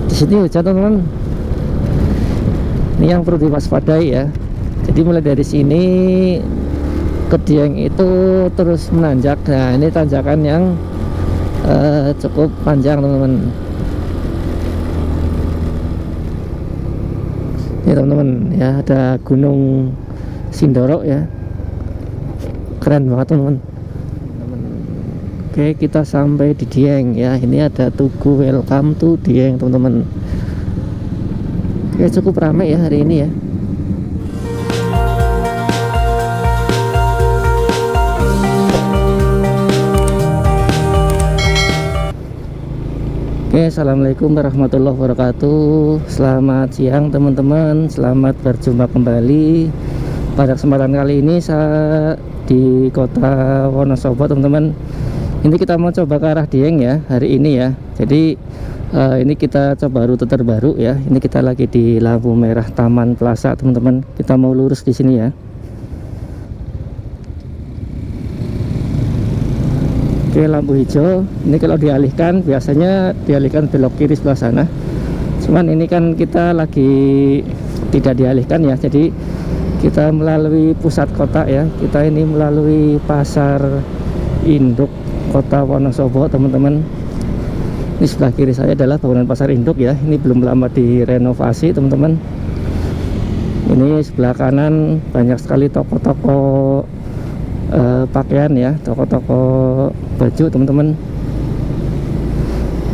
Di sini hujan teman-teman. Ini yang perlu diwaspadai ya. Jadi mulai dari sini ke Dieng itu terus menanjak. Nah ini tanjakan yang cukup panjang teman-teman. Ya teman-teman ya, ada Gunung Sindoro ya, keren banget teman-teman. Oke, kita sampai di Dieng ya. Ini ada Tugu Welcome to Dieng teman-teman. Oke, cukup ramai ya hari ini ya. Oke, assalamualaikum warahmatullahi wabarakatuh. Selamat siang teman-teman, selamat berjumpa kembali. Pada kesempatan kali ini saya di kota Wonosobo teman-teman. Ini kita mau coba ke arah Dieng ya hari ini ya. Jadi ini kita coba rute terbaru ya. Ini kita lagi di lampu merah Taman Plaza teman-teman. Kita mau lurus di sini ya. Oke, lampu hijau. Ini kalau dialihkan, biasanya dialihkan belok kiri sebelah sana. Cuman ini kan kita lagi tidak dialihkan ya. Jadi kita melalui pusat kota ya. Kita ini melalui pasar induk kota Wonosobo teman-teman. Ini sebelah kiri saya adalah bangunan pasar induk ya. Ini belum lama direnovasi teman-teman. Ini sebelah kanan banyak sekali toko-toko pakaian ya, toko-toko baju teman-teman.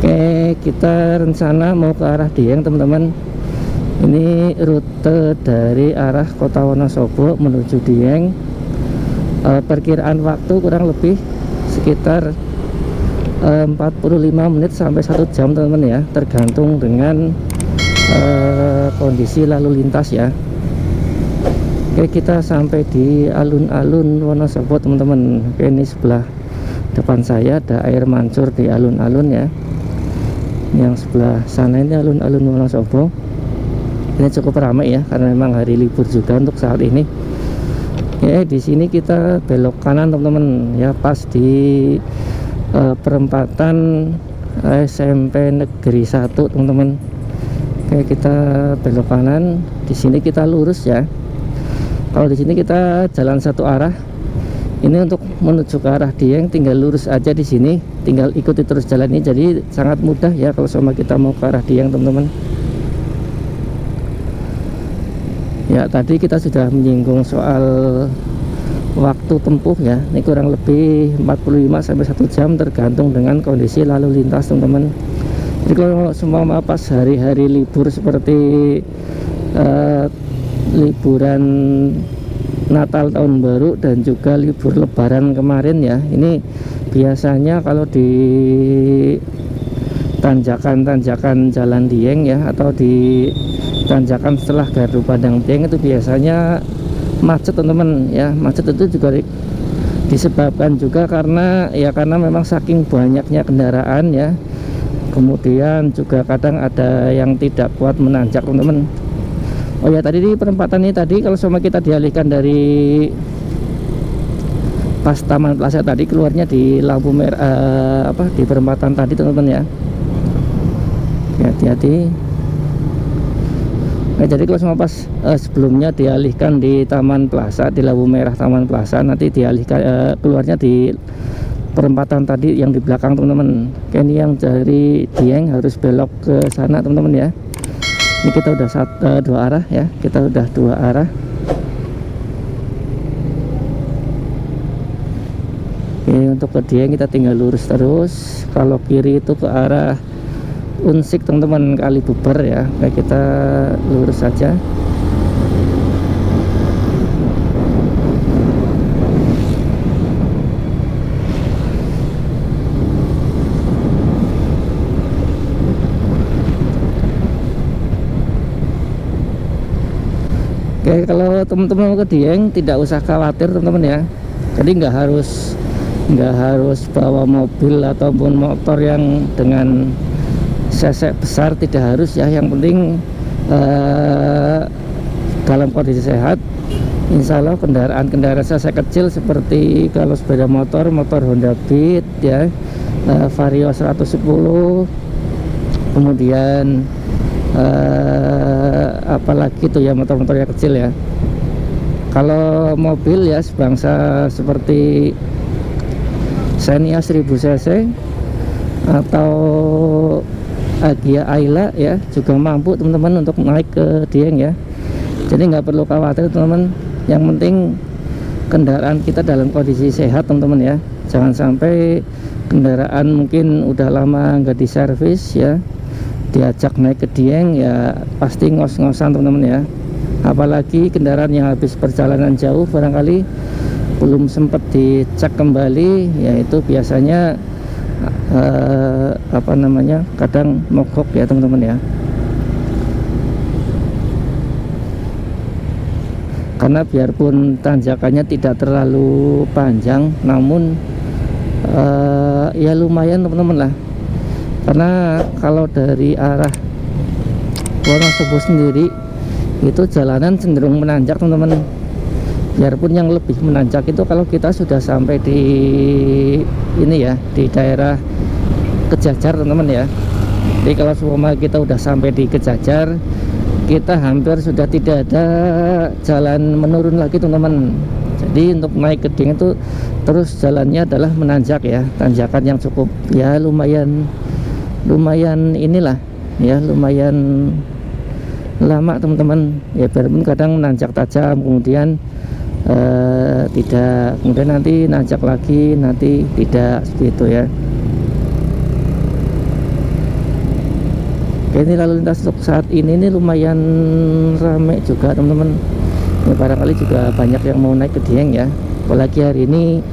Oke, kita rencana mau ke arah Dieng teman-teman. Ini rute dari arah kota Wonosobo menuju Dieng. Perkiraan waktu kurang lebih sekitar 45 menit sampai 1 jam teman-teman ya, tergantung dengan kondisi lalu lintas ya. Oke, kita sampai di alun-alun Wonosobo teman-teman. Oke, ini sebelah depan saya ada air mancur di alun-alun ya. Yang sebelah sana ini alun-alun Wonosobo. Ini cukup ramai ya karena memang hari libur juga untuk saat ini. Oke, di sini kita belok kanan teman-teman ya, pas di perempatan SMP Negeri 1 teman-teman. Oke, kita belok kanan. Di sini kita lurus ya. Kalau di sini kita jalan satu arah. Ini untuk menuju ke arah Dieng tinggal lurus aja di sini, tinggal ikuti terus jalan ini. Jadi sangat mudah ya kalau sama kita mau ke arah Dieng teman-teman. Ya, tadi kita sudah menyinggung soal waktu tempuh ya. Ini kurang lebih 45 sampai 1 jam tergantung dengan kondisi lalu lintas teman-teman. Jadi kalau semua pas hari-hari libur seperti liburan Natal tahun baru dan juga libur lebaran kemarin ya, ini biasanya kalau di tanjakan-tanjakan jalan Dieng ya, atau di tanjakan setelah Gardu Pandang Dieng itu biasanya macet teman-teman ya. Macet itu juga disebabkan juga karena memang saking banyaknya kendaraan ya. Kemudian juga kadang ada yang tidak kuat menanjak teman-teman. Oh ya, tadi di perempatan ini tadi kalau sama kita dialihkan dari pas Taman Plaza tadi, keluarnya di lampu merah di perempatan tadi teman-teman ya. Hati-hati. Nah, jadi kalau sama pas sebelumnya dialihkan di Taman Plaza, di lampu merah Taman Plaza, nanti dialihkan keluarnya di perempatan tadi yang di belakang teman-teman. Ini yang dari Dieng harus belok ke sana teman-teman ya. Ini kita udah dua arah ya, kita udah 2 arah. Oke, untuk ke Dieng kita tinggal lurus terus. Kalau kiri itu ke arah Unsik teman-teman, Kalibuber ya. Oke, kita lurus saja. Oke, kalau teman-teman mau ke Dieng tidak usah khawatir teman-teman ya. Jadi nggak harus bawa mobil ataupun motor yang dengan cc besar, tidak harus ya. Yang penting dalam kondisi sehat. Insya Allah kendaraan cc kecil seperti kalau sepeda motor Honda Beat ya, Vario 110, kemudian apalagi itu ya, motor-motor yang kecil ya. Kalau mobil ya sebangsa seperti Xenia 1000 cc atau Agya Ayla ya, juga mampu teman-teman untuk naik ke Dieng ya. Jadi nggak perlu khawatir teman-teman, yang penting kendaraan kita dalam kondisi sehat teman-teman ya. Jangan sampai kendaraan mungkin udah lama nggak diservis ya, diajak naik ke Dieng ya pasti ngos-ngosan teman-teman ya. Apalagi kendaraan yang habis perjalanan jauh barangkali belum sempat dicek kembali, yaitu biasanya kadang mogok ya teman-teman ya. Karena biarpun tanjakannya tidak terlalu panjang, namun ya lumayan teman-teman lah. Karena kalau dari arah Wonosobo sendiri itu jalanan cenderung menanjak teman-teman. Biarpun yang lebih menanjak itu kalau kita sudah sampai di ini ya, di daerah Kejajar teman-teman ya. Jadi kalau semua kita udah sampai di Kejajar, kita hampir sudah tidak ada jalan menurun lagi teman-teman. Jadi untuk naik ke Dieng itu terus jalannya adalah menanjak ya, tanjakan yang cukup ya lumayan inilah ya, lumayan lama teman-teman ya. Biarpun kadang menanjak tajam, kemudian tidak, kemudian nanti nanjak lagi, nanti tidak, seperti itu ya. Oke, ini lalu lintas untuk saat ini lumayan ramai juga teman-teman ya, barangkali juga banyak yang mau naik ke Dieng ya. Apalagi hari ini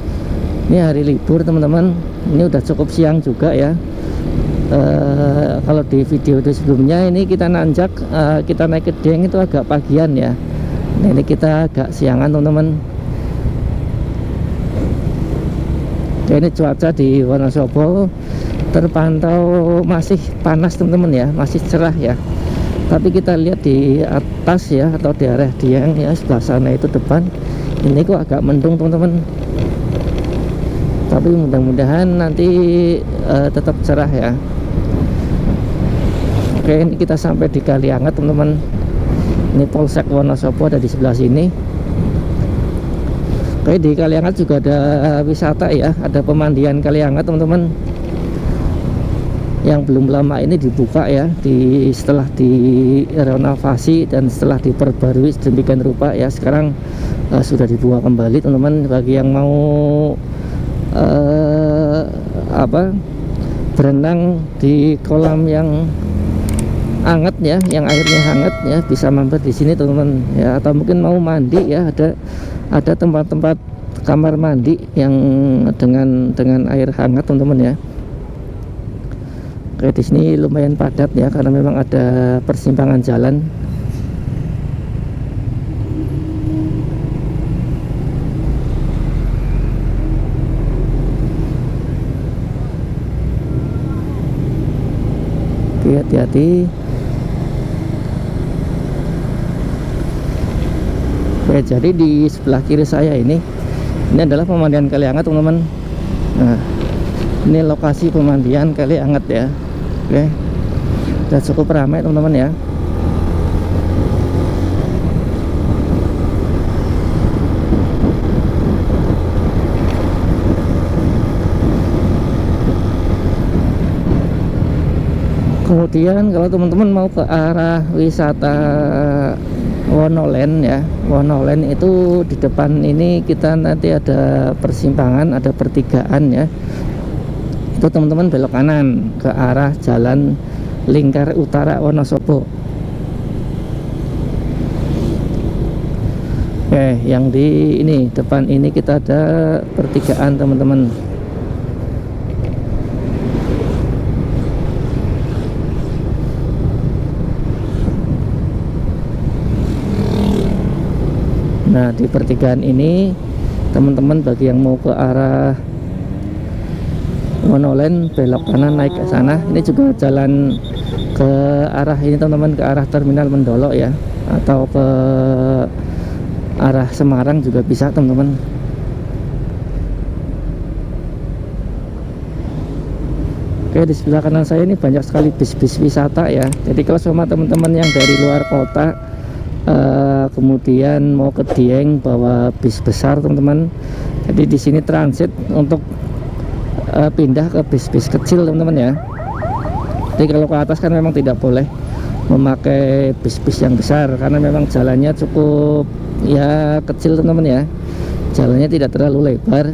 hari libur teman-teman, ini udah cukup siang juga ya. Kalau di video itu sebelumnya ini kita nanjak, kita naik ke Dieng itu agak pagian ya. Nah, ini kita agak siangan teman-teman. Oke, ini cuaca di Wonosobo terpantau masih panas teman-teman ya, masih cerah ya. Tapi kita lihat di atas ya, atau di area Dieng ya, sebelah sana itu depan, ini kok agak mendung teman-teman. Tapi mudah-mudahan nanti tetap cerah ya. Oke, ini kita sampai di Kaliangat teman-teman. Ini Polsek Wonosobo ada di sebelah sini. Oke, di Kaliangat juga ada wisata ya, ada pemandian Kaliangat teman-teman, yang belum lama ini dibuka ya, setelah direnovasi dan setelah diperbarui sedemikian rupa ya. Sekarang sudah dibuka kembali teman-teman. Bagi yang mau berenang di kolam yang hangat ya, yang airnya hangat ya, bisa mampir di sini teman-teman ya. Atau mungkin mau mandi ya, ada tempat-tempat kamar mandi yang dengan air hangat teman-teman ya. Oke, di sini lumayan padat ya, karena memang ada persimpangan jalan. Oke, hati-hati. Oke, jadi di sebelah kiri saya ini adalah pemandian Kaliangat teman-teman. Nah, ini lokasi pemandian Kaliangat ya. Oke, sudah cukup ramai teman-teman ya. Kemudian kalau teman-teman mau ke arah wisata Wonolen ya, Wonolen itu di depan ini kita nanti ada persimpangan, ada pertigaan ya. Itu teman-teman belok kanan ke arah Jalan Lingkar Utara Wonosobo. Oke, yang di ini depan ini kita ada pertigaan teman-teman. Nah, di pertigaan ini teman-teman bagi yang mau ke arah Wonolen belok kanan naik ke sana. Ini juga jalan ke arah ini teman-teman, ke arah Terminal Mendolo ya, atau ke arah Semarang juga bisa teman-teman. Oke, di sebelah kanan saya ini banyak sekali bis-bis wisata ya. Jadi kalau sama teman-teman yang dari luar kota kemudian mau ke Dieng bawa bis besar teman-teman. Jadi di sini transit untuk pindah ke bis-bis kecil teman-teman ya. Jadi kalau ke atas kan memang tidak boleh memakai bis-bis yang besar karena memang jalannya cukup ya kecil teman-teman ya. Jalannya tidak terlalu lebar.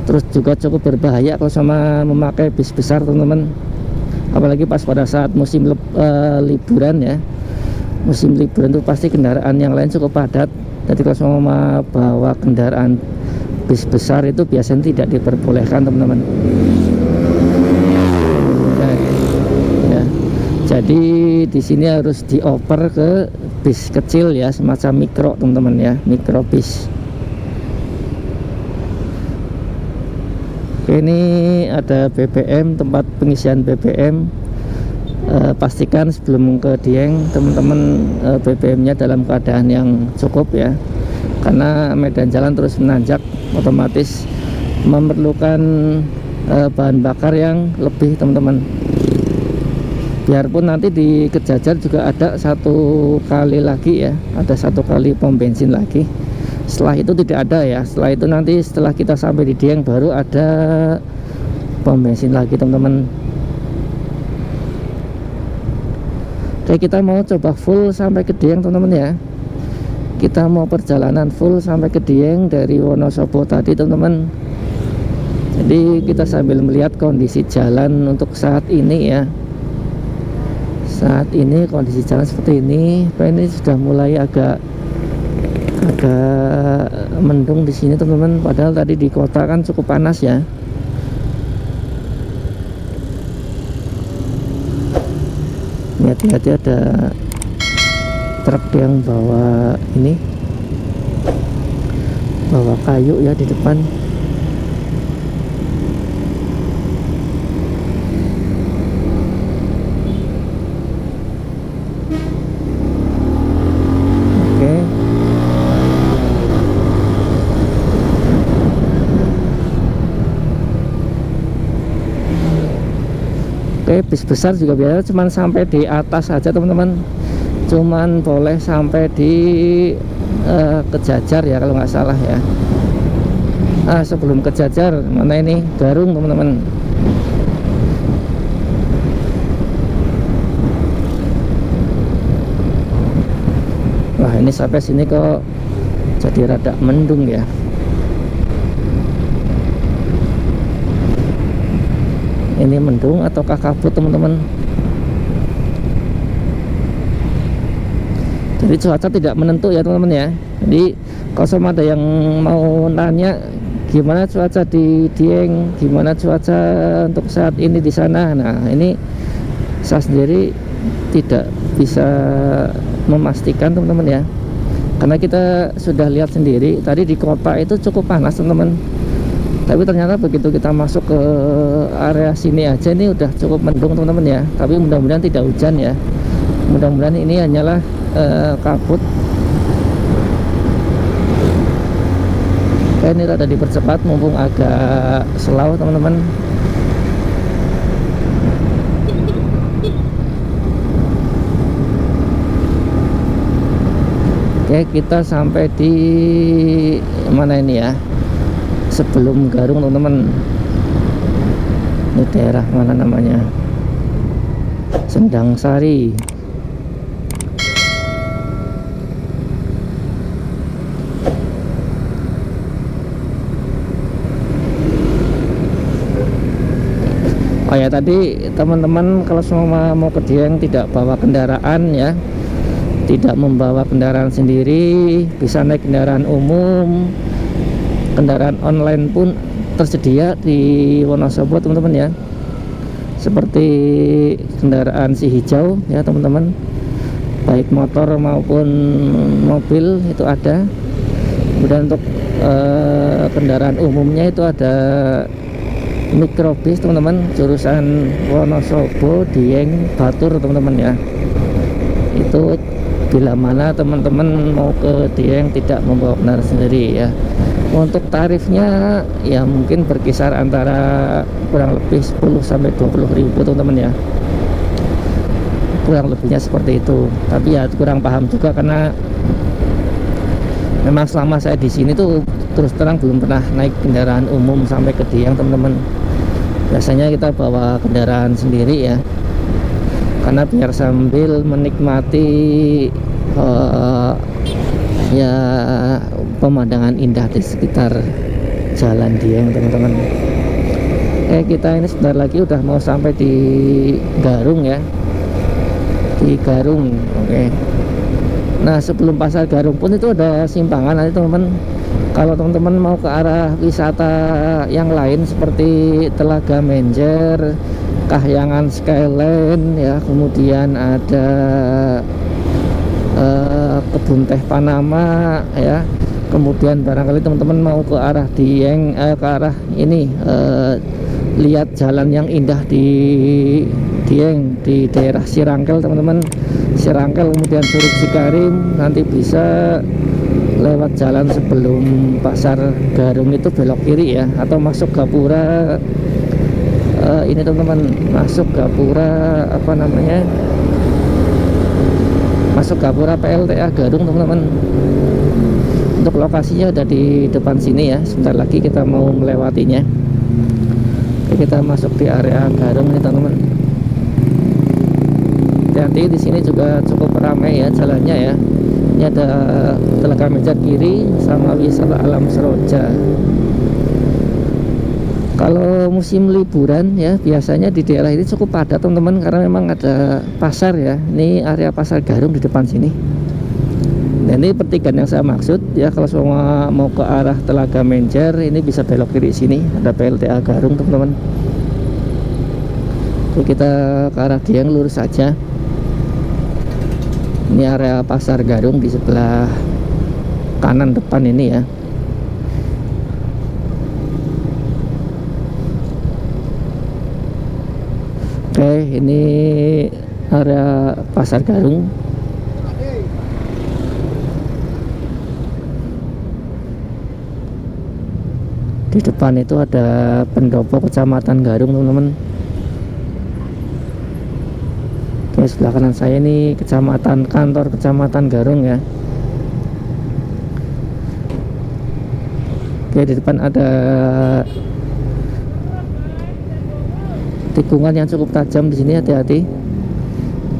Terus juga cukup berbahaya kalau sama memakai bis besar teman-teman, apalagi pas pada saat musim liburan ya. Musim liburan itu pasti kendaraan yang lain cukup padat. Jadi kalau sama bawa kendaraan bis besar itu biasanya tidak diperbolehkan teman-teman ya. Jadi di sini harus dioper ke bis kecil ya, semacam mikro teman-teman ya, mikro bis. Oke, ini ada BBM, tempat pengisian BBM. Pastikan sebelum ke Dieng teman-teman BBM-nya dalam keadaan yang cukup ya, karena medan jalan terus menanjak, otomatis memerlukan bahan bakar yang lebih teman-teman. Biarpun nanti di Kejajar juga ada satu kali lagi ya, ada satu kali pom bensin lagi. Setelah itu tidak ada ya. Setelah itu nanti setelah kita sampai di Dieng baru ada pom bensin lagi teman-teman. Oke, kita mau coba full sampai ke Dieng teman-teman ya. Kita mau perjalanan full sampai ke Dieng dari Wonosobo tadi teman-teman. Jadi kita sambil melihat kondisi jalan untuk saat ini ya. Saat ini kondisi jalan seperti ini. Ini sudah mulai agak mendung di sini teman-teman, padahal tadi di kota kan cukup panas ya. Ini hati-hati, ada truk yang bawa kayu ya di depan. Oke, bis besar juga biasa cuman sampai di atas saja teman-teman, cuman boleh sampai di Kejajar ya kalau nggak salah ya. Sebelum Kejajar mana ini Garung teman-teman. Wah, ini sampai sini kok jadi rada mendung ya. Ini mendung ataukah kabut teman-teman. Jadi cuaca tidak menentu ya teman-teman ya. Jadi kalau sama ada yang mau nanya gimana cuaca di Dieng, gimana cuaca untuk saat ini di sana, nah ini saya sendiri tidak bisa memastikan teman-teman ya, karena kita sudah lihat sendiri tadi di kota itu cukup panas teman-teman. Tapi ternyata begitu kita masuk ke area sini aja ini udah cukup mendung teman-teman ya. Tapi mudah-mudahan tidak hujan ya. Mudah-mudahan ini hanyalah kabut. Oke, ini rada dipercepat mumpung agak slow teman-teman. Oke, kita sampai di mana ini ya, sebelum Garung teman-teman. Ini daerah mana namanya, Sendang Sari. Oh ya, tadi teman-teman kalau semua mau ke Dieng tidak bawa kendaraan ya, tidak membawa kendaraan sendiri, bisa naik kendaraan umum. Kendaraan online pun tersedia di Wonosobo teman-teman ya, seperti kendaraan si hijau ya teman-teman, baik motor maupun mobil itu ada. Kemudian untuk kendaraan umumnya itu ada mikrobis teman-teman, jurusan Wonosobo, Dieng, Batur teman-teman ya. Itu bila mana teman-teman mau ke Dieng tidak membawa kendaraan sendiri ya. Untuk tarifnya ya mungkin berkisar antara kurang lebih 10 sampai 20 ribu teman-teman ya, kurang lebihnya seperti itu. Tapi ya kurang paham juga karena memang selama saya di sini tuh terus terang belum pernah naik kendaraan umum sampai ke Dieng teman-teman. Biasanya kita bawa kendaraan sendiri ya, karena biar sambil menikmati ya pemandangan indah di sekitar Jalan Dieng teman-teman. Kita ini sebentar lagi udah mau sampai di Garung ya, di Garung. Nah sebelum pasar Garung pun itu ada simpangan nanti teman-teman. Kalau teman-teman mau ke arah wisata yang lain seperti Telaga Menjer, Kahyangan Skyline ya, kemudian ada kebun teh Panama ya, kemudian barangkali teman-teman mau ke arah Dieng, ke arah ini lihat jalan yang indah di Dieng di daerah Sirangkel teman-teman. Sirangkel kemudian Curug Cikarim, nanti bisa lewat jalan sebelum pasar Garung itu belok kiri ya, atau masuk Gapura. Ini teman-teman, masuk Gapura apa namanya, masuk Gapura PLTA Garung teman-teman. Untuk lokasinya ada di depan sini ya, sebentar lagi kita mau melewatinya. Kita masuk di area Garung nih teman-teman. Hati-hati, di sini juga cukup ramai ya jalannya ya. Ini ada Telaga Menjer kiri sama wisata alam Seroja. Kalau musim liburan ya biasanya di daerah ini cukup padat teman-teman, karena memang ada pasar ya. Ini area pasar Garung di depan sini. Nah ini pertigaan yang saya maksud ya, kalau semua mau ke arah Telaga Menjer ini bisa belok kiri sini, ada PLTA Garung teman-teman. Oke, kita ke arah Dieng lurus saja. Ini area pasar Garung di sebelah kanan depan ini ya. Oke, ini area pasar Garung. Di depan itu ada pendopo Kecamatan Garung teman-teman. Oke, sebelah kanan saya ini kantor Kecamatan Garung ya. Oke, di depan ada tikungan yang cukup tajam di sini, hati-hati.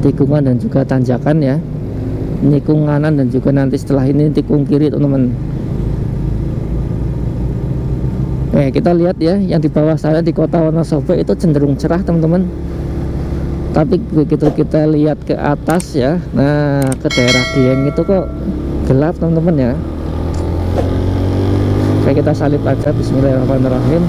Tikungan dan juga tanjakan ya. Nikung kanan dan juga nanti setelah ini tikung kiri teman-teman. Oke, kita lihat ya, yang di bawah saya di Kota Wonosobo itu cenderung cerah teman-teman. Tapi begitu kita lihat ke atas ya, nah ke daerah Dieng itu kok gelap teman-teman ya. Oke, kita salib aja, bismillahirrahmanirrahim.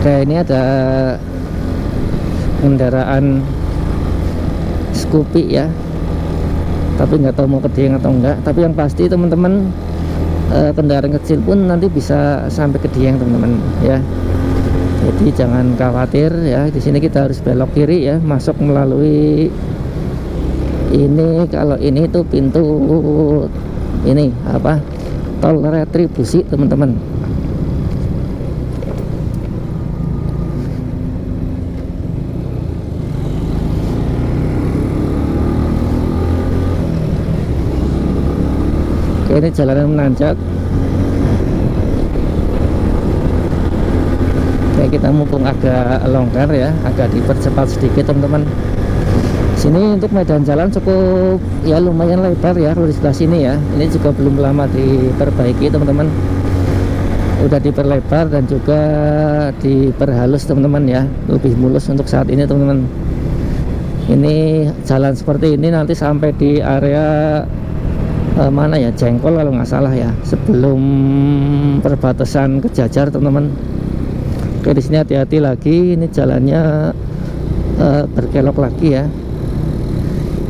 Oke, ini ada kendaraan Scoopy ya, tapi nggak tahu mau ke Dieng atau enggak. Tapi yang pasti teman-teman, kendaraan kecil pun nanti bisa sampai ke Dieng teman-teman ya. Jadi jangan khawatir ya. Di sini kita harus belok kiri ya, masuk melalui ini. Kalau ini tuh pintu ini apa, tol retribusi teman-teman. Ini jalanan menanjak. Oke, kita mumpung agak longgar ya, agak dipercepat sedikit teman-teman. Sini untuk medan jalan cukup ya, lumayan lebar ya di sebelah sini ya. Ini juga belum lama diperbaiki teman-teman. Udah diperlebar dan juga diperhalus teman-teman ya, lebih mulus untuk saat ini teman-teman. Ini jalan seperti ini nanti sampai di area mana ya, Jengkol kalau nggak salah ya, sebelum perbatasan Kejajar teman-teman. Oke, di sini hati-hati lagi, ini jalannya berkelok lagi ya.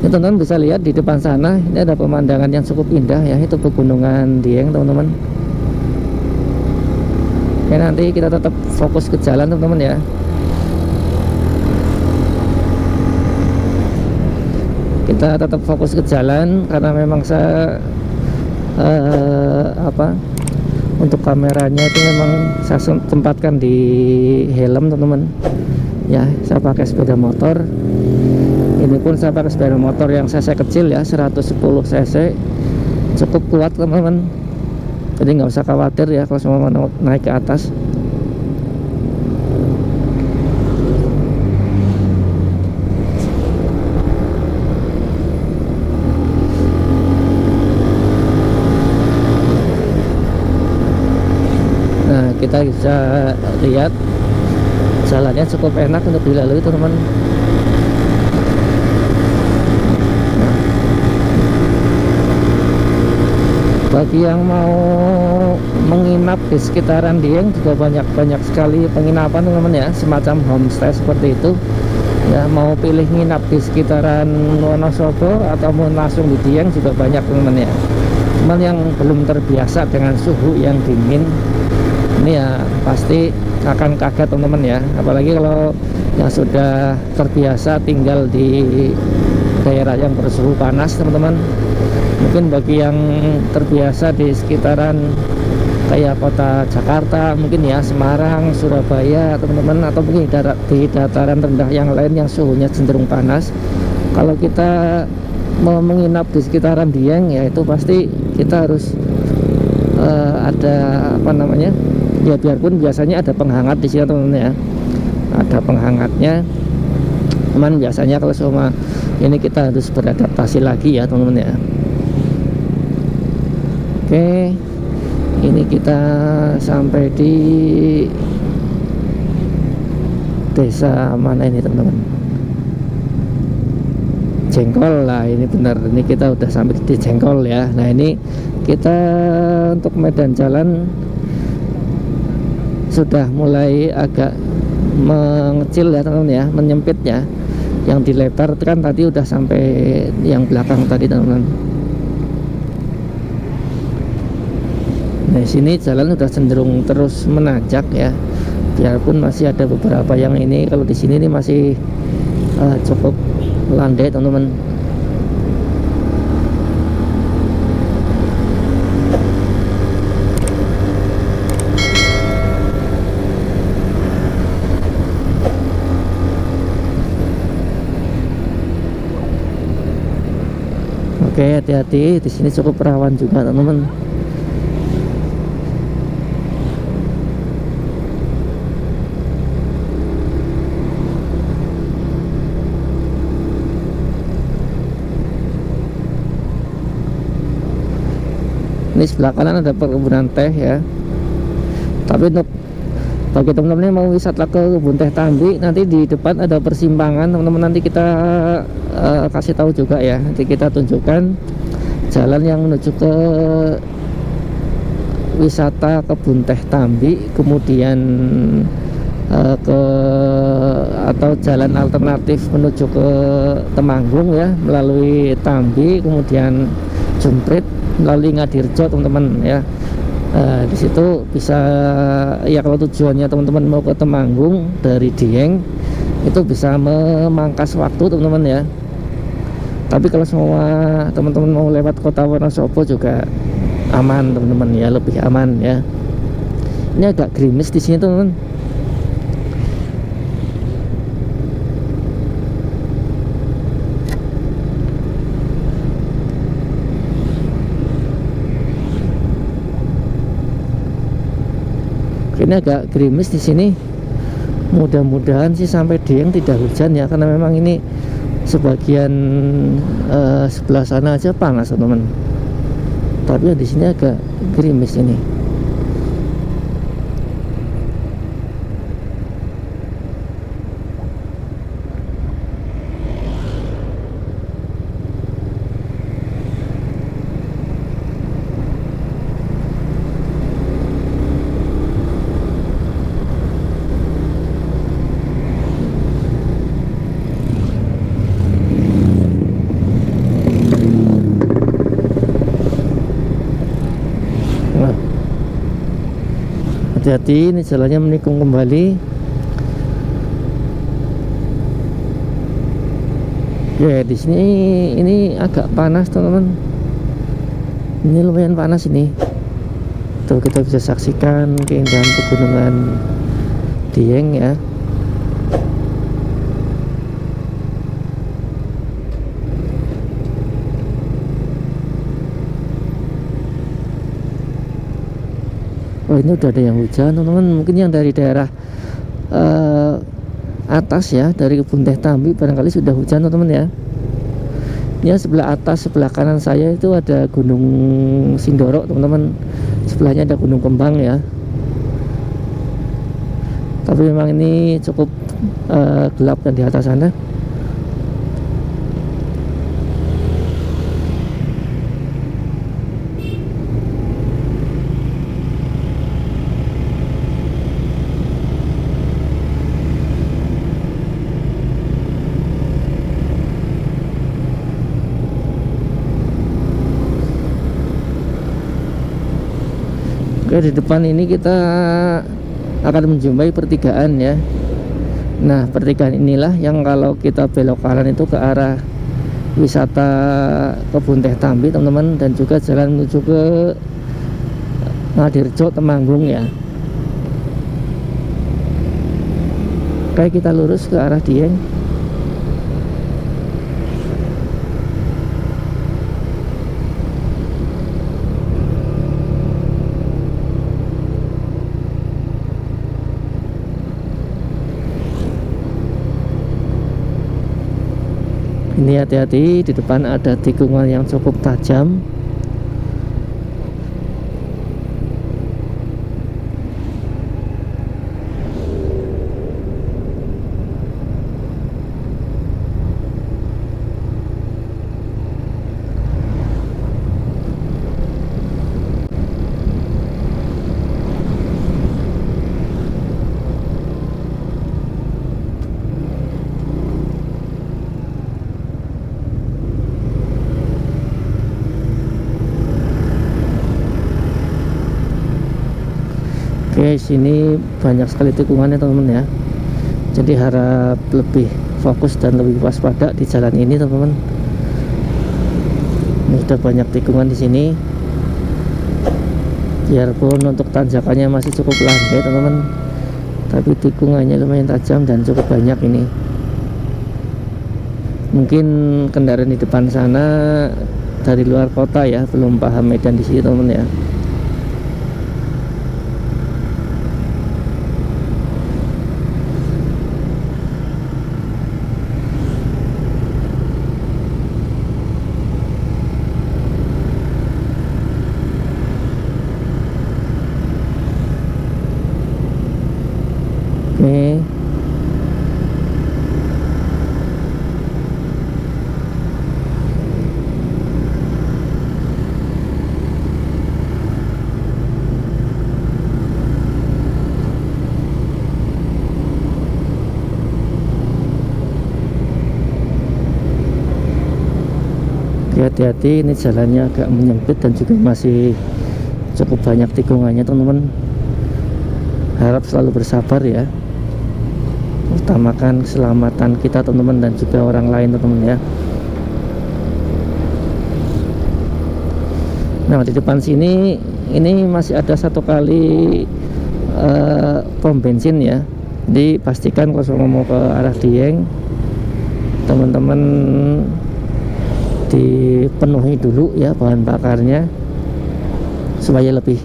Ini teman-teman bisa lihat di depan sana, ini ada pemandangan yang cukup indah ya, itu pegunungan Dieng teman-teman. Oke, nanti kita tetap fokus ke jalan teman-teman ya. kita tetap fokus ke jalan karena memang saya untuk kameranya itu memang saya tempatkan di helm teman-teman ya. Saya pakai sepeda motor, ini pun saya pakai sepeda motor yang cc kecil ya, 110 cc, cukup kuat teman-teman, jadi nggak usah khawatir ya kalau semua mau naik ke atas. Nah, kita bisa lihat jalannya cukup enak untuk dilalui teman-teman. Bagi yang mau menginap di sekitaran Dieng juga banyak sekali penginapan teman-teman ya, semacam homestay seperti itu ya. Mau pilih nginap di sekitaran Wonosobo atau mau langsung di Dieng juga banyak teman-teman ya. Cuman yang belum terbiasa dengan suhu yang dingin ini ya pasti akan kaget teman-teman ya, apalagi kalau yang sudah terbiasa tinggal di daerah yang bersuhu panas teman-teman. Mungkin bagi yang terbiasa di sekitaran kayak kota Jakarta, mungkin ya Semarang, Surabaya teman-teman, atau mungkin di dataran rendah yang lain yang suhunya cenderung panas, kalau kita mau menginap di sekitaran Dieng ya itu pasti kita harus ada ya, biarpun biasanya ada penghangat di sini teman-teman ya, ada penghangatnya, cuman biasanya kalau semua ini kita harus beradaptasi lagi ya teman-teman ya. Oke, ini kita sampai di desa mana ini teman-teman? Jengkol lah, ini benar, ini kita udah sampai di Jengkol ya. Nah ini kita untuk medan jalan sudah mulai agak mengecil ya teman-teman ya, menyempit ya. Yang dilebar kan tadi udah sampai yang belakang tadi teman-teman. Nah sini jalan udah cenderung terus menanjak ya, biarpun masih ada beberapa yang ini, kalau di sini nih masih cukup landai teman-teman. Oke, hati-hati, di sini cukup rawan juga teman-teman. Ini sebelah kanan ada perkebunan teh ya. Tapi untuk bagi teman-teman yang mau wisata ke kebun teh Tambi, nanti di depan ada persimpangan teman-teman, nanti kita kasih tahu juga ya. Nanti kita tunjukkan jalan yang menuju ke wisata kebun teh Tambi, kemudian atau jalan alternatif menuju ke Temanggung ya, melalui Tambi, kemudian Jumprit, melalui Ngadirjo teman-teman ya. Di situ bisa ya, kalau tujuannya teman-teman mau ke Temanggung dari Dieng itu bisa memangkas waktu teman-teman ya. Tapi kalau semua teman-teman mau lewat kota Wonosobo juga aman teman-teman ya, lebih aman ya. Ini agak gerimis di sini teman-teman. Ini agak gerimis di sini. Mudah-mudahan sih sampai Dieng tidak hujan ya, karena memang ini sebagian sebelah sana aja panas teman-teman. Tapi di sini agak gerimis ini. Hati-hati, ini jalannya menikung kembali. Ya di sini ini agak panas teman-teman. Ini lumayan panas ini. Tuh kita bisa saksikan keindahan pegunungan Dieng ya. Oh ini udah ada yang hujan teman-teman. Mungkin yang dari daerah atas ya, dari kebun teh Tambi barangkali sudah hujan teman-teman ya. Ini sebelah atas, sebelah kanan saya itu ada Gunung Sindoro teman-teman. Sebelahnya ada Gunung Kembang ya. Tapi memang ini cukup gelap dan di atas sana. Oke, di depan ini kita akan menjumpai pertigaan ya. Nah, pertigaan inilah yang kalau kita belok kanan itu ke arah wisata kebun teh Tambi teman-teman, dan juga jalan menuju ke Ngadirjo Temanggung ya. Oke, kita lurus ke arah Dieng. Ini hati-hati, di depan ada tikungan yang cukup tajam. Oke, sini banyak sekali tikungannya teman-teman ya. Jadi harap lebih fokus dan lebih waspada di jalan ini teman-teman. Ini sudah banyak tikungan di sini. Biarpun untuk tanjakannya masih cukup landai teman-teman, tapi tikungannya lumayan tajam dan cukup banyak ini. Mungkin kendaraan di depan sana dari luar kota ya, belum paham medan di sini teman-teman ya. Oke. Hati-hati, ini jalannya agak menyempit dan juga masih cukup banyak tikungannya teman-teman. Harap selalu bersabar ya, utamakan keselamatan kita teman-teman dan juga orang lain teman-teman ya. Nah, di depan sini ini masih ada satu kali pom bensin ya. Jadi pastikan kalau mau ke arah Dieng teman-teman dipenuhi dulu ya bahan bakarnya, supaya lebih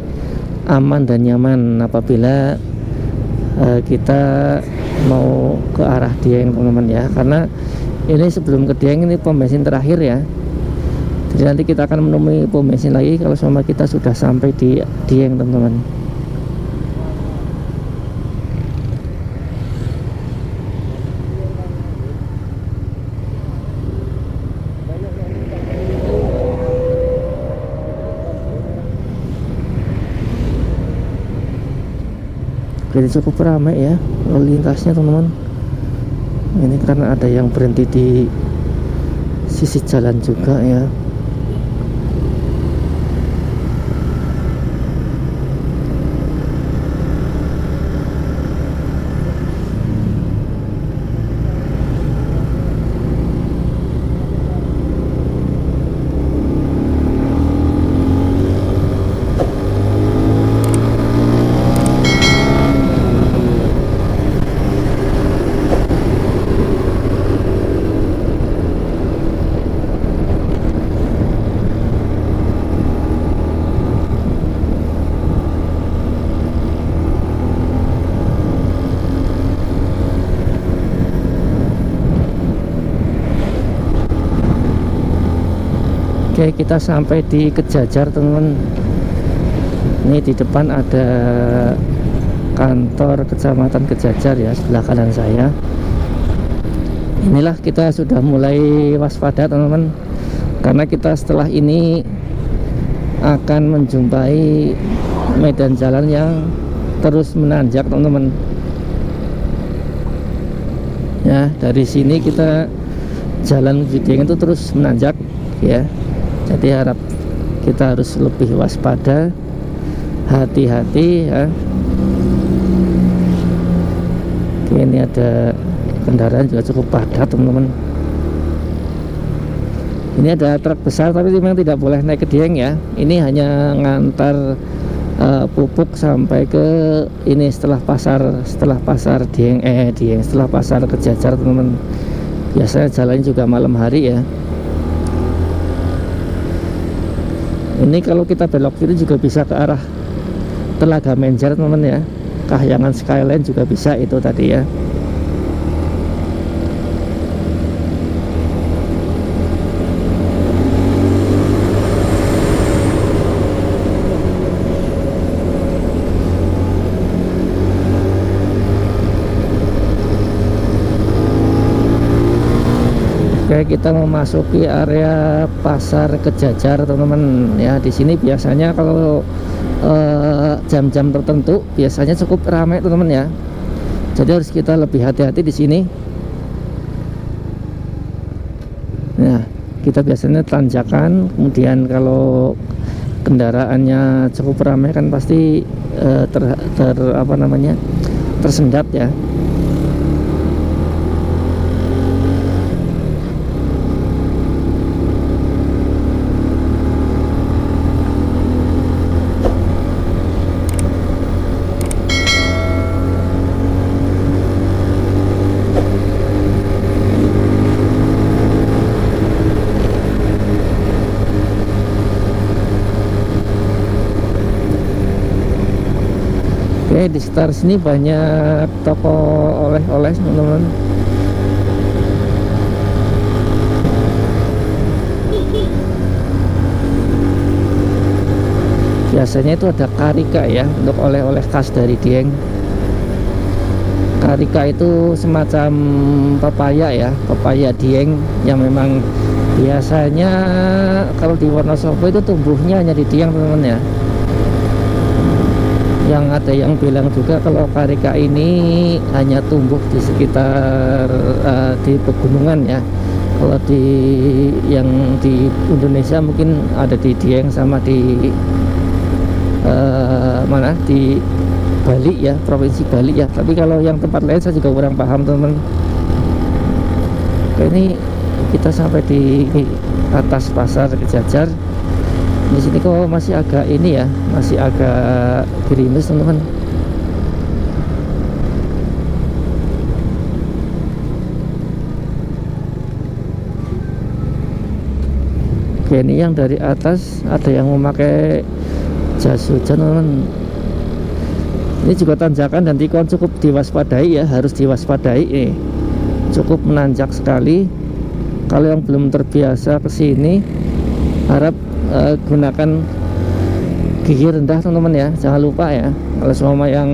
aman dan nyaman apabila kita mau ke arah Dieng teman-teman ya. Karena ini sebelum ke Dieng ini pom bensin terakhir ya. Jadi nanti kita akan menemui pom bensin lagi kalau sama kita sudah sampai di Dieng teman-teman. Jadi cukup ramai ya lalu lintasnya teman-teman. Ini karena ada yang berhenti di sisi jalan juga ya. Oke, kita sampai di Kejajar teman-teman. Ini di depan ada kantor kecamatan Kejajar ya, sebelah kanan saya. Inilah kita sudah mulai waspada teman-teman, karena kita setelah ini akan menjumpai medan jalan yang terus menanjak teman-teman. Ya, dari sini kita jalan Dieng itu terus menanjak ya. Jadi harap kita harus lebih waspada, hati-hati ya. Oke, ini ada kendaraan juga cukup padat teman-teman. Ini ada truk besar tapi memang tidak boleh naik ke Dieng ya. Ini hanya ngantar pupuk sampai ke ini setelah pasar Dieng setelah pasar Kejajar teman-teman. Biasanya jalannya juga malam hari ya. Ini kalau kita belok kiri juga bisa ke arah Telaga Menjer teman-teman ya. Kahyangan Skyline juga bisa itu tadi ya. Oke, kita memasuki area pasar Kejajar teman-teman ya. Di sini biasanya kalau jam-jam tertentu biasanya cukup ramai teman-teman ya. Jadi harus kita lebih hati-hati di sini. Nah, kita biasanya tanjakan, kemudian kalau kendaraannya cukup ramai kan pasti tersendat ya. Oke, di sekitar sini banyak toko oleh-oleh teman-teman. Biasanya itu ada karika ya, untuk oleh-oleh khas dari Dieng. Karika itu semacam pepaya ya, pepaya Dieng yang memang biasanya kalau di Wonosobo itu tumbuhnya hanya di Dieng teman-teman ya. Yang ada yang bilang juga kalau karika ini hanya tumbuh di sekitar di pegunungan ya. Kalau yang di Indonesia mungkin ada di Dieng sama di di Bali ya, provinsi Bali ya. Tapi kalau yang tempat lain saya juga kurang paham teman-teman. Oke, ini kita sampai di atas pasar Kejajar. Di sini kok masih agak ini ya, masih agak gerimis teman-teman. Oke, ini yang dari atas ada yang memakai jas hujan teman-teman. Ini juga tanjakan dan tikon cukup diwaspadai ya, harus diwaspadai. Cukup menanjak sekali. Kalau yang belum terbiasa ke sini, harap gunakan gigi rendah teman-teman ya, jangan lupa ya. Kalau semua yang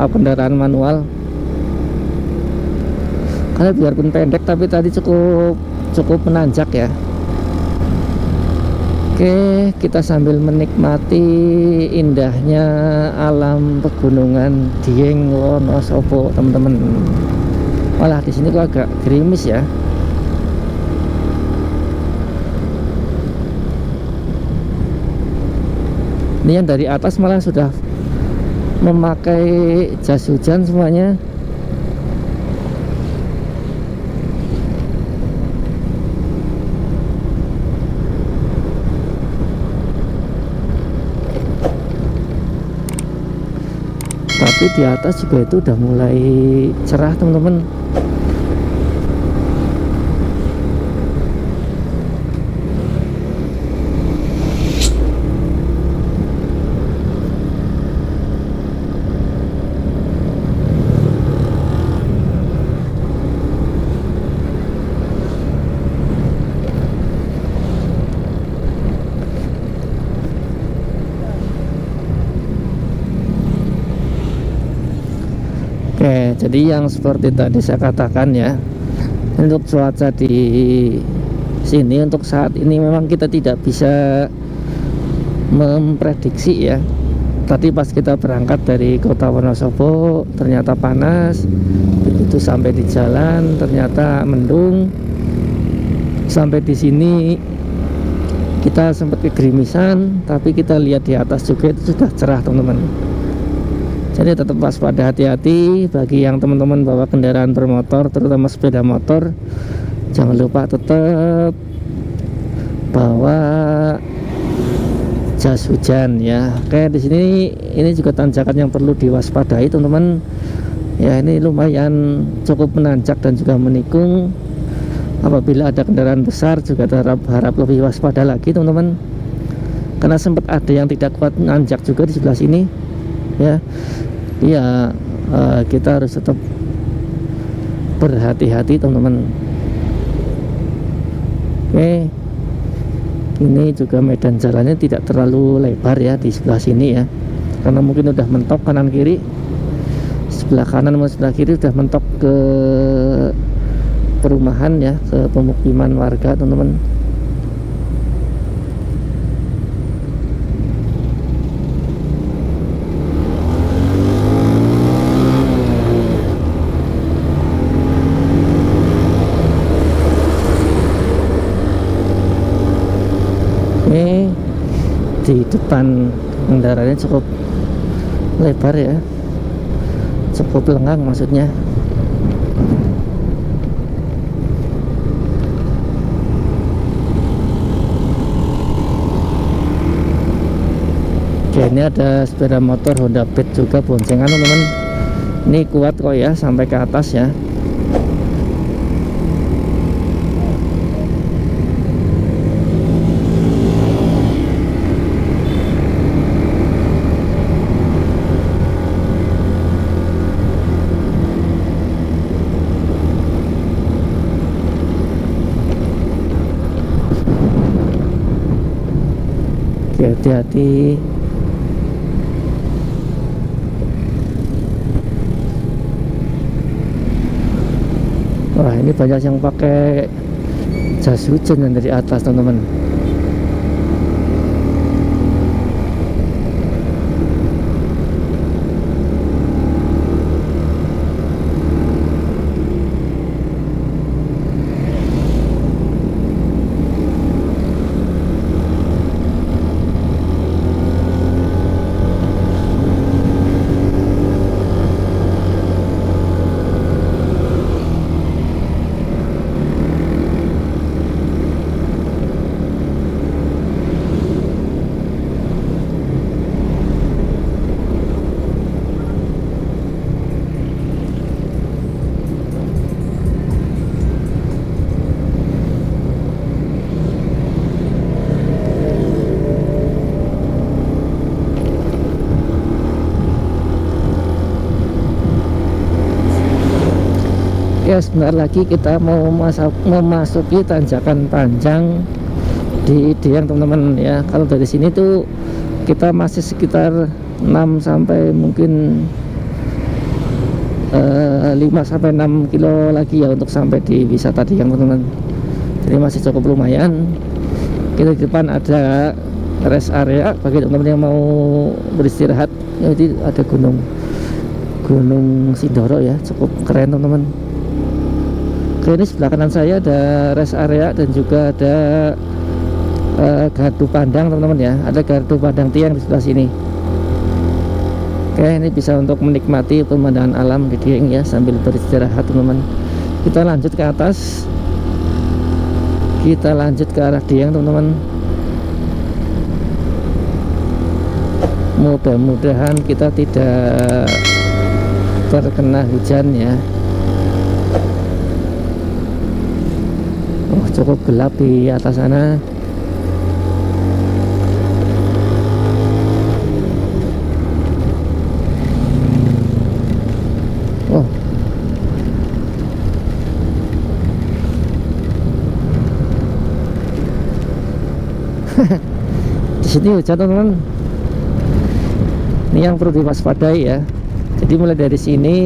kendaraan manual, karena biarpun pendek tapi tadi cukup menanjak ya. Oke, kita sambil menikmati indahnya alam pegunungan Dieng Wonosobo teman-teman. Malah di sini kok agak gerimis ya. Ini yang dari atas malah sudah memakai jas hujan semuanya. Tapi di atas juga itu udah mulai cerah teman-teman. Oke, jadi yang seperti tadi saya katakan ya, untuk cuaca di sini untuk saat ini memang kita tidak bisa memprediksi ya. Tadi pas kita berangkat dari kota Wonosobo ternyata panas, begitu sampai di jalan ternyata mendung, sampai di sini kita sempat kegerimisan, tapi kita lihat di atas juga itu sudah cerah teman-teman. Jadi tetap waspada, hati-hati bagi yang teman-teman bawa kendaraan bermotor, terutama sepeda motor. Jangan lupa tetap bawa jas hujan ya. Oke, di sini ini juga tanjakan yang perlu diwaspadai teman-teman. Ya, ini lumayan cukup menanjak dan juga menikung. Apabila ada kendaraan besar juga harap lebih waspada lagi teman-teman. Karena sempat ada yang tidak kuat nanjak juga di sebelah sini ya. Iya, kita harus tetap berhati-hati teman-teman. Oke, ini juga medan jalannya tidak terlalu lebar ya di sebelah sini ya, karena mungkin udah mentok kanan kiri. Sebelah kanan maupun sebelah kiri udah mentok ke perumahan ya, ke pemukiman warga teman-teman. Di depan kendaraannya cukup lebar ya, cukup lengang maksudnya. Oke, ini ada sepeda motor Honda Beat juga boncengan teman-teman. Ini kuat kok ya sampai ke atas ya. Hati-hati. Wah, ini banyak yang pakai jas hujan yang dari atas teman-teman. Ya, sebentar lagi kita mau memasuki tanjakan panjang di Dieng teman-teman ya. Kalau dari sini tuh kita masih sekitar 6 sampai mungkin 5 sampai 6 kilo lagi ya untuk sampai di wisata Dieng teman-teman. Jadi masih cukup lumayan. Kita di depan ada rest area bagi teman-teman yang mau beristirahat. Jadi ada Gunung Sindoro ya, cukup keren teman-teman. Oke, ini sebelah kanan saya ada rest area dan juga ada gardu pandang teman-teman ya. Ada gardu pandang tiang di sebelah sini. Oke, ini bisa untuk menikmati pemandangan alam di Dieng ya sambil beristirahat teman-teman. Kita lanjut ke atas. Kita lanjut ke arah Dieng teman-teman. Mudah-mudahan kita tidak terkena hujan ya. Oh, cukup gelap di atas sana. Oh, di sini hujan teman-teman. Ini yang perlu diwaspadai ya. Jadi mulai dari sini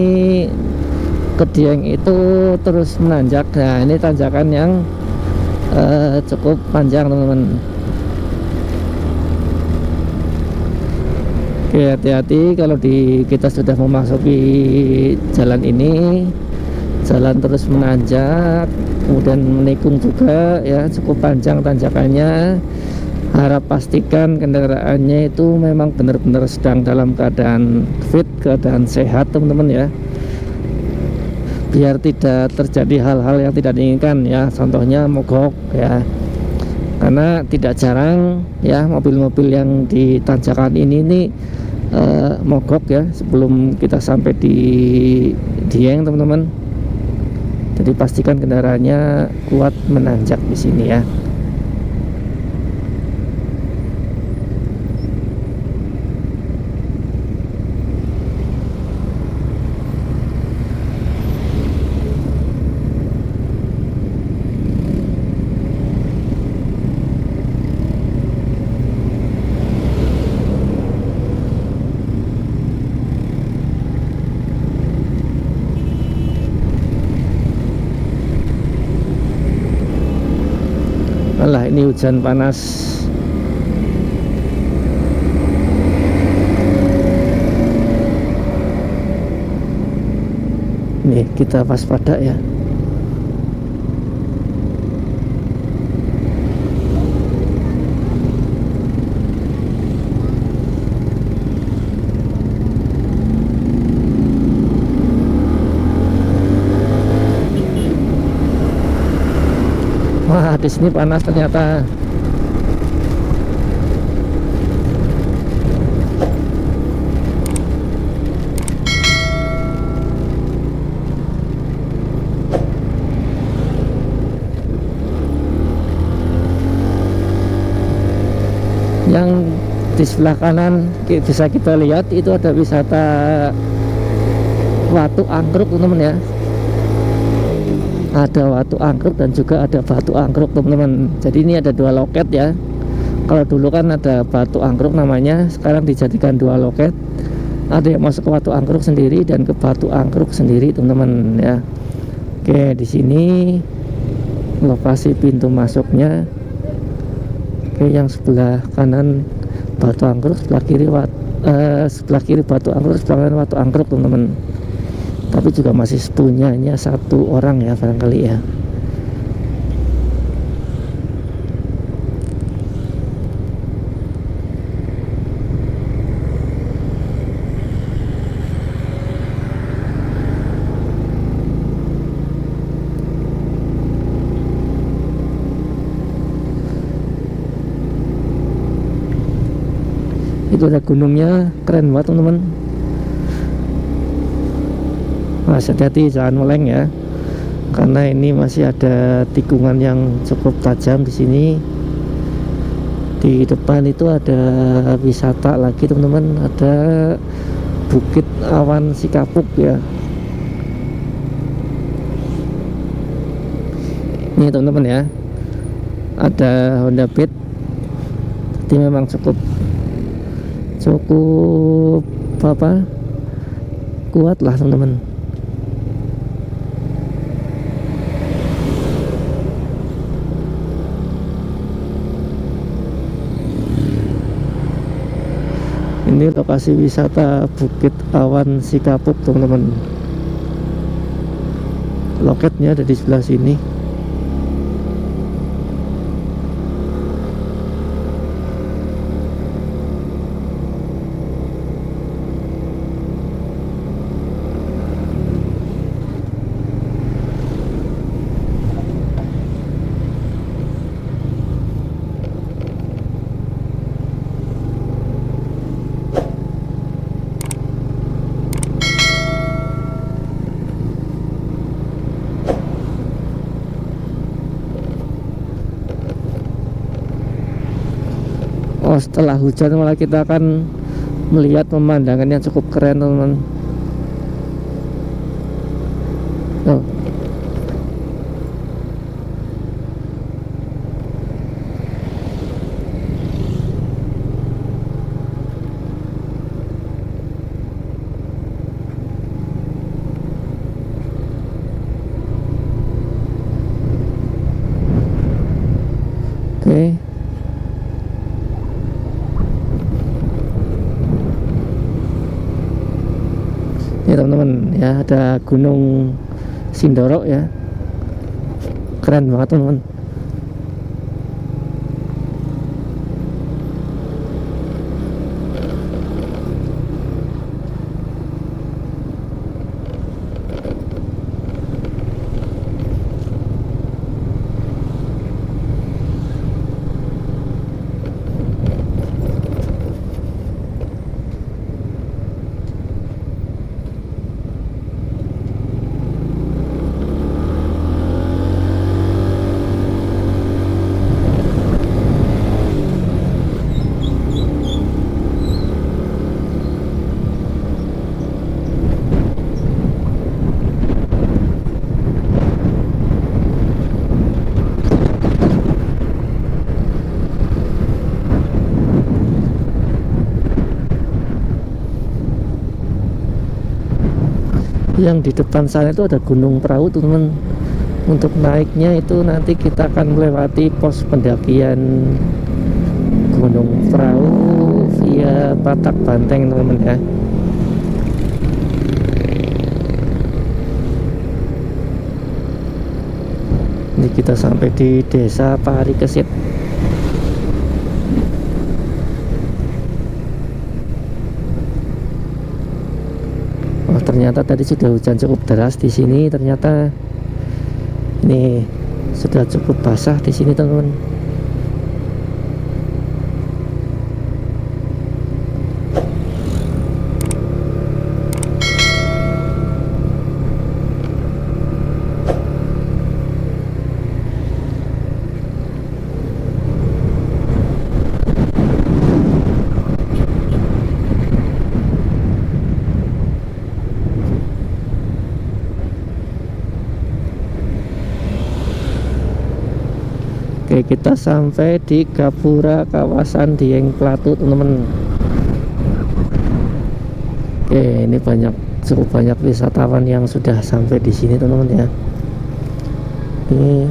ke Dieng itu terus menanjak. Nah ini tanjakan yang cukup panjang teman-teman. Oke, hati-hati kalau kita sudah memasuki jalan ini. Jalan terus menanjak, kemudian menikung juga ya, cukup panjang tanjakannya. Harap pastikan kendaraannya itu memang benar-benar sedang dalam keadaan fit, keadaan sehat teman-teman ya, biar tidak terjadi hal-hal yang tidak diinginkan ya, contohnya mogok ya. Karena tidak jarang ya mobil-mobil yang di tanjakan ini nih mogok ya sebelum kita sampai di Dieng teman-teman. Jadi pastikan kendaraannya kuat menanjak di sini ya. Alah, ini hujan panas. Nih kita waspada ya. Wah, di sini panas ternyata. Yang di sebelah kanan bisa kita lihat itu ada wisata Watu Angkruk teman-teman ya. Ada Watu Angkruk dan juga ada Batu Angkruk teman-teman. Jadi ini ada dua loket ya. Kalau dulu kan ada Batu Angkruk namanya, sekarang dijadikan dua loket. Ada yang masuk ke Watu Angkruk sendiri dan ke Batu Angkruk sendiri teman-teman ya. Oke, di sini lokasi pintu masuknya. Oke, yang sebelah kanan Batu Angkruk, sebelah kiri sebelah kiri Batu Angkruk, sebelah kanan Watu Angkruk teman-teman. Tapi juga masih punyanya satu orang ya barangkali ya. Itu ada gunungnya, keren banget teman-teman. Mas hati-hati jangan meleng ya, karena ini masih ada tikungan yang cukup tajam di sini. Di depan itu ada wisata lagi teman-teman, ada Bukit Awan Sikapuk ya. Ini teman-teman ya, ada Honda Beat. Jadi memang cukup kuat lah teman-teman. Ini lokasi wisata Bukit Awan Sikapuk teman-teman. Loketnya ada di sebelah sini. Oh, setelah hujan malah kita akan melihat pemandangan yang cukup keren teman-teman. Oh. Ini teman-teman ya, ada Gunung Sindoro ya, keren banget teman-teman. Yang di depan sana itu ada Gunung Prau teman-teman. Untuk naiknya itu nanti kita akan melewati pos pendakian Gunung Prau via Patak Banteng teman-teman ya. Ini kita sampai di Desa Parikesit. Oh, ternyata tadi sudah hujan cukup deras di sini. Ternyata ini sudah cukup basah di sini teman-teman. Oke, kita sampai di Gapura kawasan Dieng Platu teman-teman. Oke, ini cukup banyak wisatawan yang sudah sampai di sini teman-teman ya. Ini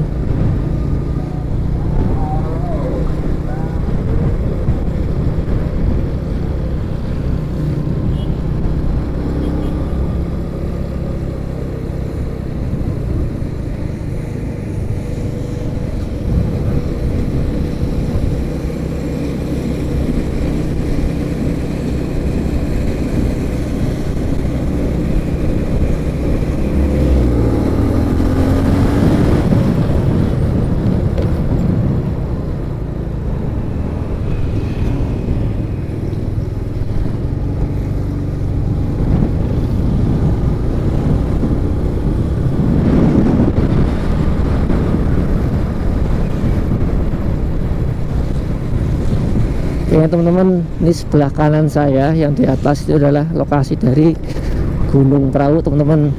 oke teman-teman, ini sebelah kanan saya yang di atas itu adalah lokasi dari Gunung Prau teman-teman.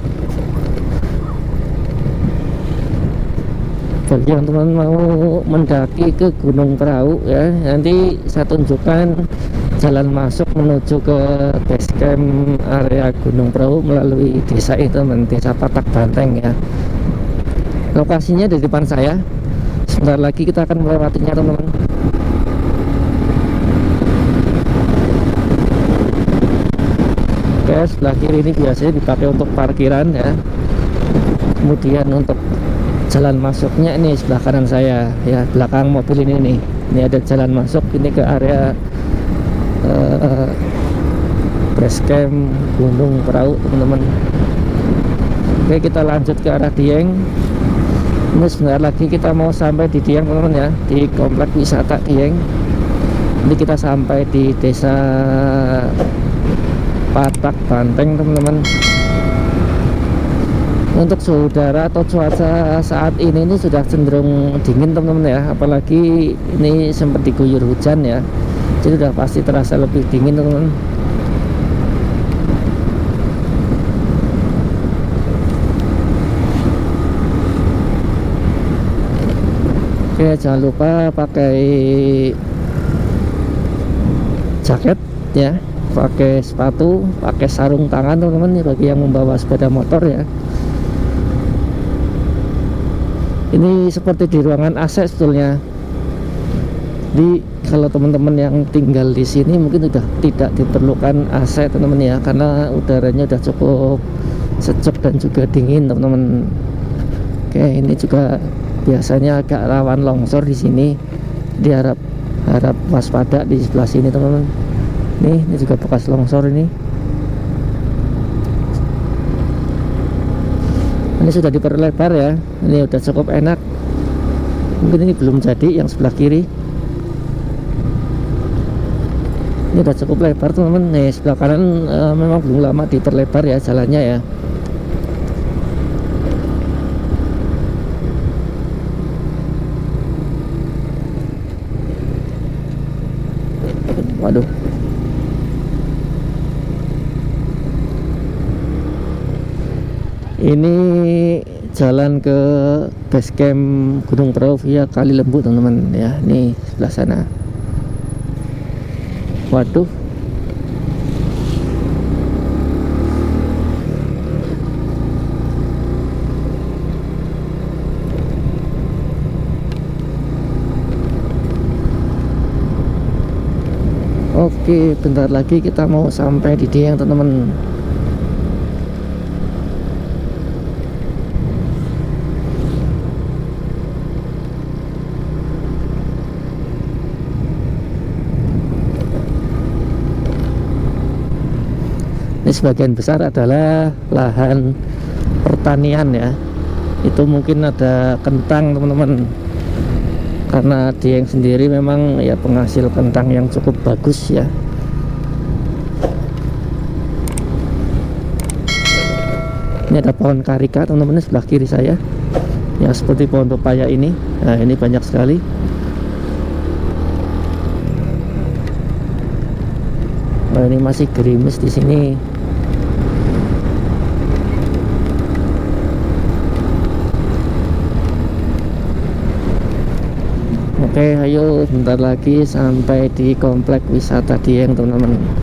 Bagi yang teman mau mendaki ke Gunung Prau ya, nanti saya tunjukkan jalan masuk menuju ke base camp area Gunung Prau melalui desa itu teman, Desa Patak Banteng ya. Lokasinya di depan saya. Sebentar lagi kita akan melewatinya teman-teman. Oke, sebelah kiri ini biasanya dipakai untuk parkiran ya. Kemudian untuk jalan masuknya ini sebelah kanan saya ya, belakang mobil ini nih. Ini ada jalan masuk ini ke area base camp Gunung Prau teman-teman. Oke, kita lanjut ke arah Dieng. Ini sebentar lagi kita mau sampai di Dieng teman-teman ya, di komplek wisata Dieng. Ini kita sampai di Desa Patak Banteng teman-teman. Untuk suhu udara atau cuaca saat ini sudah cenderung dingin teman-teman ya, apalagi ini sempat diguyur hujan ya, jadi udah pasti terasa lebih dingin teman-teman. Oke, jangan lupa pakai jaket ya, pakai sepatu, pakai sarung tangan teman-teman bagi yang membawa sepeda motor ya. Ini seperti di ruangan AC sebetulnya. Di kalau teman-teman yang tinggal di sini mungkin sudah tidak diperlukan AC teman-teman ya, karena udaranya udah cukup sejuk dan juga dingin teman-teman. Oke, ini juga biasanya agak rawan longsor di sini, diharap waspada di sebelah sini teman-teman. Ini juga bekas longsor ini. Ini sudah diperlebar ya, ini udah cukup enak. Mungkin ini belum jadi yang sebelah kiri. Ini udah cukup lebar teman-teman. Nih sebelah kanan memang belum lama diperlebar ya jalannya ya. Waduh. Ini jalan ke base camp Gunung Prau via Kali Lembu teman-teman ya. Nih sebelah sana. Waduh. Oke, bentar lagi kita mau sampai di Dieng teman-teman. Ini sebagian besar adalah lahan pertanian ya. Itu mungkin ada kentang teman-teman, karena Dieng sendiri memang ya penghasil kentang yang cukup bagus ya. Ini ada pohon karika teman-teman sebelah kiri saya ya, seperti pohon pepaya ini. Nah ini banyak sekali. Nah ini masih gerimis di sini. Oke, ayo bentar lagi sampai di komplek wisata Dieng teman-teman.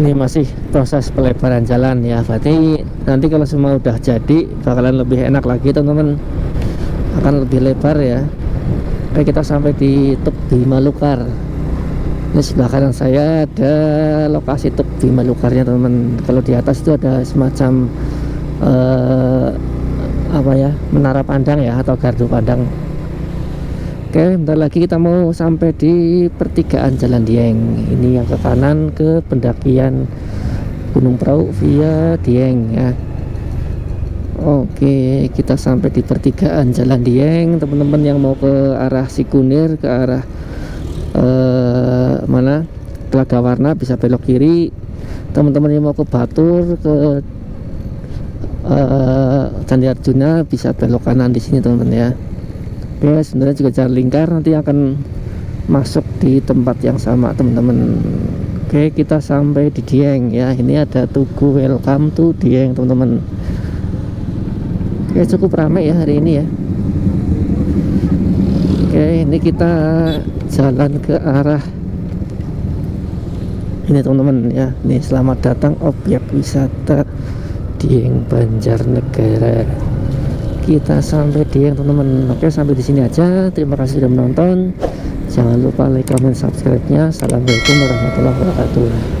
Ini masih proses pelebaran jalan ya, berarti nanti kalau semua udah jadi bakalan lebih enak lagi teman-teman, akan lebih lebar ya. Oke, kita sampai di Tuk Bimalukar. Ini sebelah kanan saya ada lokasi Tuk Bimalukarnya teman-teman. Kalau di atas itu ada semacam apa ya, menara pandang ya, atau gardu pandang. Oke, bentar lagi kita mau sampai di pertigaan Jalan Dieng. Ini yang ke kanan ke pendakian Gunung Prau via Dieng ya. Oke, kita sampai di pertigaan Jalan Dieng. Teman-teman yang mau ke arah Sikunir, ke arah mana, Telaga Warna, bisa belok kiri. Teman-teman yang mau ke Batur, ke Candi Arjuna, bisa belok kanan di sini teman-teman ya. Oke, sebenarnya juga jalan lingkar nanti akan masuk di tempat yang sama teman-teman. Oke, kita sampai di Dieng ya. Ini ada Tugu Welcome to Dieng teman-teman. Oke, cukup ramai ya hari ini ya. Oke, ini kita jalan ke arah ini teman-teman ya. Nih, selamat datang objek wisata Dieng Banjarnegara. Kita sampai Dieng teman-teman. Oke, sampai di sini aja. Terima kasih sudah menonton. Jangan lupa like, comment, subscribe-nya. Assalamualaikum warahmatullahi wabarakatuh.